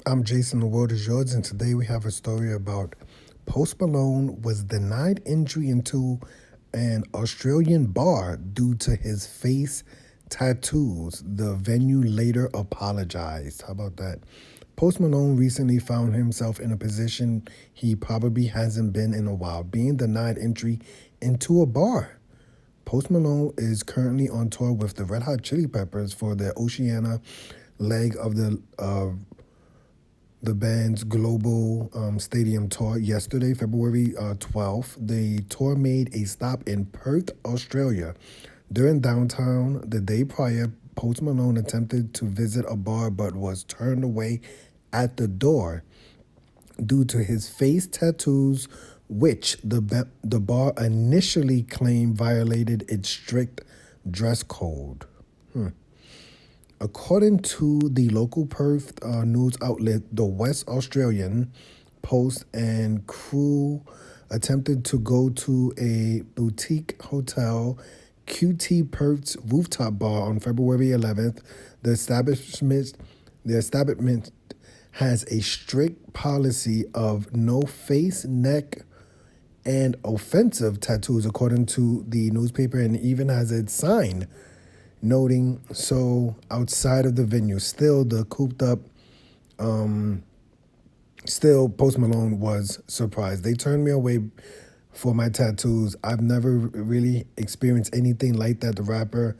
I'm Jason, the world is yours, and today we have a story about Post Malone was denied entry into an Australian bar due to his face tattoos. The venue later apologized. How about that? Post Malone recently found himself in a position he probably hasn't been in a while, being denied entry into a bar. Post Malone is currently on tour with the Red Hot Chili Peppers for their Oceania leg of the band's global stadium tour yesterday, February 12th. The tour made a stop in Perth, Australia. During downtown, the day prior, Post Malone attempted to visit a bar but was turned away at the door due to his face tattoos, which the bar initially claimed violated its strict dress code. According to the local Perth news outlet, the West Australian Post and crew attempted to go to a boutique hotel, QT Perth's rooftop bar on February 11th. The establishment has a strict policy of no face, neck, and offensive tattoos, according to the newspaper, and even has a sign noting so outside of the venue. Still, the cooped up, still Post Malone was surprised. They turned me away for my tattoos. I've never really experienced anything like that, the rapper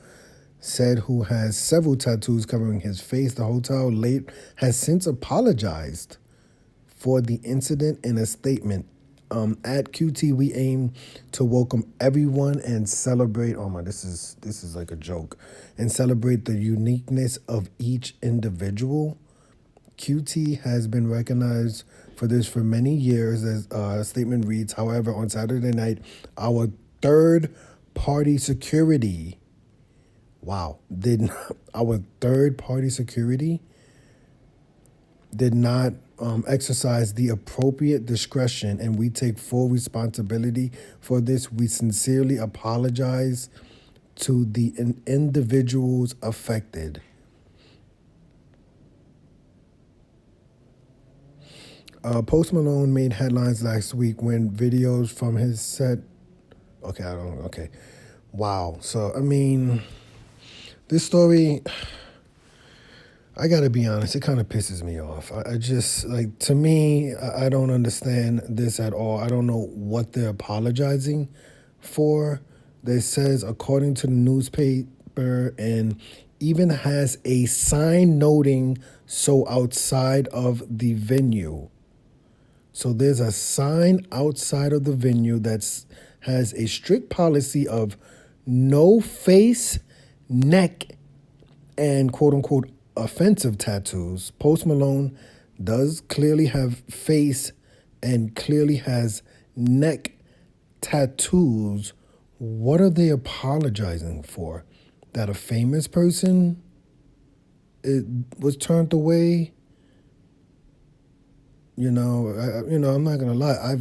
said, who has several tattoos covering his face. The hotel late has since apologized for the incident in a statement. At QT, we aim to welcome everyone and celebrate. Oh my, this is like a joke, and celebrate the uniqueness of each individual. QT has been recognized for this for many years, as a statement reads. However, on Saturday night, our third-party security, our third-party security did not exercise the appropriate discretion, and we take full responsibility for this. We sincerely apologize to the individuals affected. Post Malone made headlines last week when videos from his set. Okay. Wow. So, I mean, this story, I gotta be honest, it kind of pisses me off. I just, like, to me, I don't understand this at all. I don't know what they're apologizing for. They says, according to the newspaper, and even has a sign noting so outside of the venue. So there's a sign outside of the venue that has a strict policy of no face, neck, and quote-unquote offensive tattoos. Post Malone does clearly have face and clearly has neck tattoos. What are they apologizing for? That a famous person was turned away? I'm not gonna lie.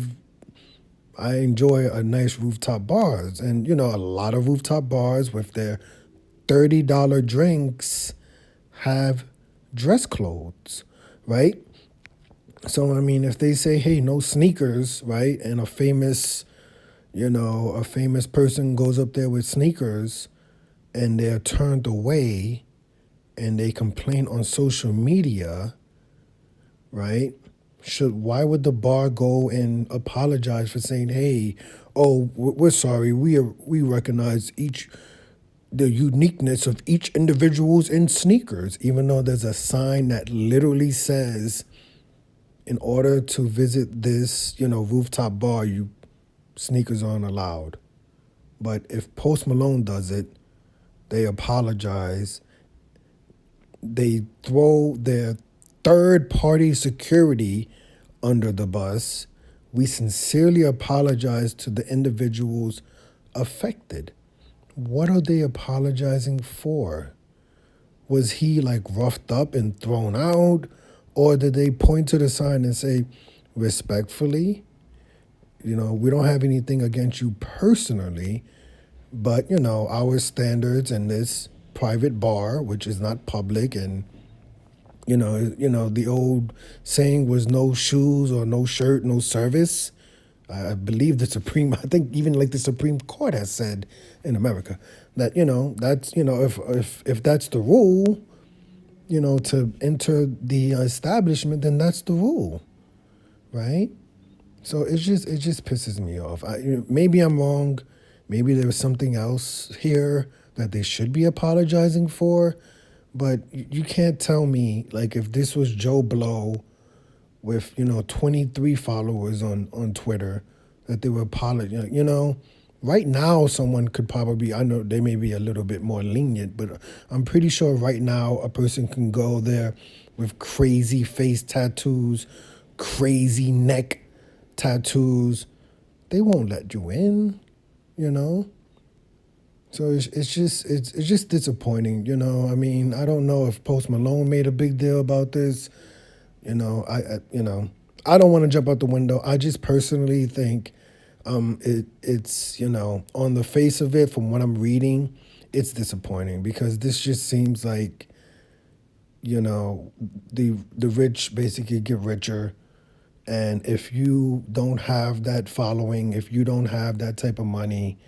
I enjoy a nice rooftop bars, and a lot of rooftop bars with their $30 drinks have dress clothes, right? So, I mean, if they say, hey, no sneakers, right, and a famous person goes up there with sneakers and they're turned away and they complain on social media, right? Why would the bar go and apologize for saying, hey, we're sorry, we recognize the uniqueness of each individual's in sneakers, even though there's a sign that literally says, in order to visit this, rooftop bar, sneakers aren't allowed. But if Post Malone does it, they apologize. They throw their third-party security under the bus. We sincerely apologize to the individuals affected. What are they apologizing for? Was he like roughed up and thrown out? Or did they point to the sign and say, respectfully, we don't have anything against you personally, but, our standards in this private bar, which is not public, and The old saying was no shoes or no shirt, no service. I believe the Supreme, I think even like the Supreme Court has said in America that, that's, if that's the rule, to enter the establishment, then that's the rule, right? So it just pisses me off. Maybe I'm wrong. Maybe there was something else here that they should be apologizing for, but you can't tell me like if this was Joe Blow with 23 followers on Twitter that they were apologizing. Right now someone could probably, I know they may be a little bit more lenient, but I'm pretty sure right now a person can go there with crazy face tattoos, crazy neck tattoos. They won't let you in, you know. So it's just disappointing, I mean, I don't know if Post Malone made a big deal about this. I don't want to jump out the window. I just personally think it's on the face of it, from what I'm reading, it's disappointing because this just seems like the rich basically get richer, and if you don't have that following, if you don't have that type of money,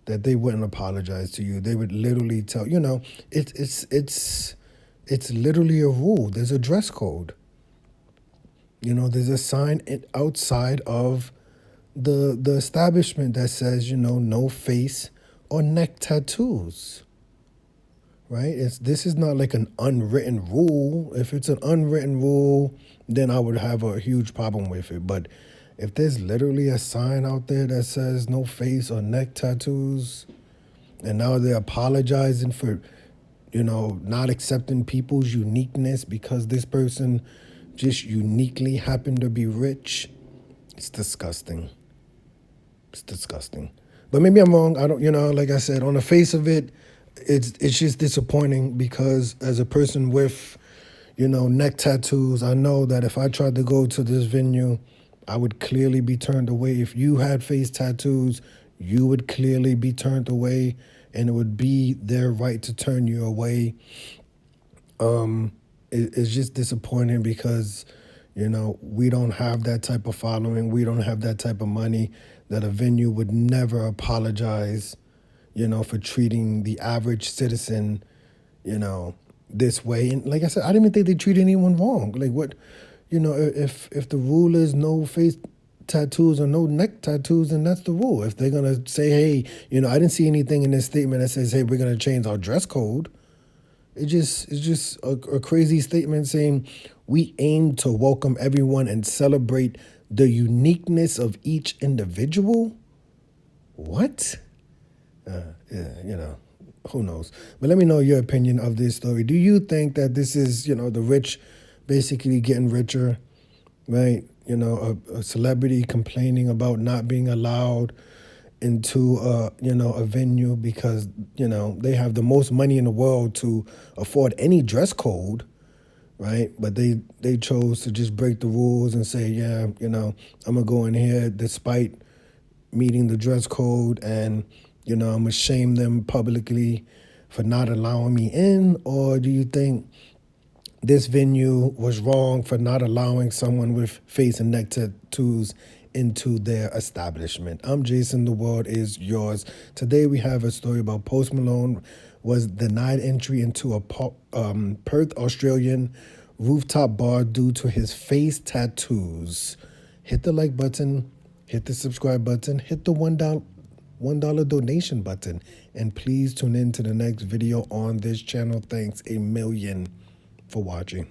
that they wouldn't apologize to you. They would literally tell it's literally a rule. There's a dress code. There's a sign outside of the establishment that says, no face or neck tattoos. Right? This is not like an unwritten rule. If it's an unwritten rule, then I would have a huge problem with it. But if there's literally a sign out there that says no face or neck tattoos, and now they're apologizing for, not accepting people's uniqueness because this person just uniquely happened to be rich, it's disgusting. It's disgusting. But maybe I'm wrong. I don't, like I said, on the face of it, it's just disappointing because as a person with, neck tattoos, I know that if I tried to go to this venue, I would clearly be turned away. If you had face tattoos, you would clearly be turned away, and it would be their right to turn you away. It's just disappointing because, we don't have that type of following. We don't have that type of money that a venue would never apologize, for treating the average citizen, this way. And like I said, I didn't even think they treated anyone wrong. Like what, if the rule is no face tattoos or no neck tattoos, then that's the rule. If they're going to say, hey, I didn't see anything in this statement that says, hey, we're going to change our dress code. It's just a crazy statement saying we aim to welcome everyone and celebrate the uniqueness of each individual. What? Yeah, who knows? But let me know your opinion of this story. Do you think that this is, the rich basically getting richer, right? A celebrity complaining about not being allowed into a venue because they have the most money in the world to afford any dress code, right? But they chose to just break the rules and say, yeah, I'm gonna go in here despite meeting the dress code, and I'm gonna shame them publicly for not allowing me in? Or do you think this venue was wrong for not allowing someone with face and neck tattoos into their establishment? I'm Jason. The world is yours. Today we have a story about Post Malone was denied entry into a Perth, Australian rooftop bar due to his face tattoos. Hit the like button, hit the subscribe button, hit the $1 donation button, and please tune in to the next video on this channel. Thanks a million for watching.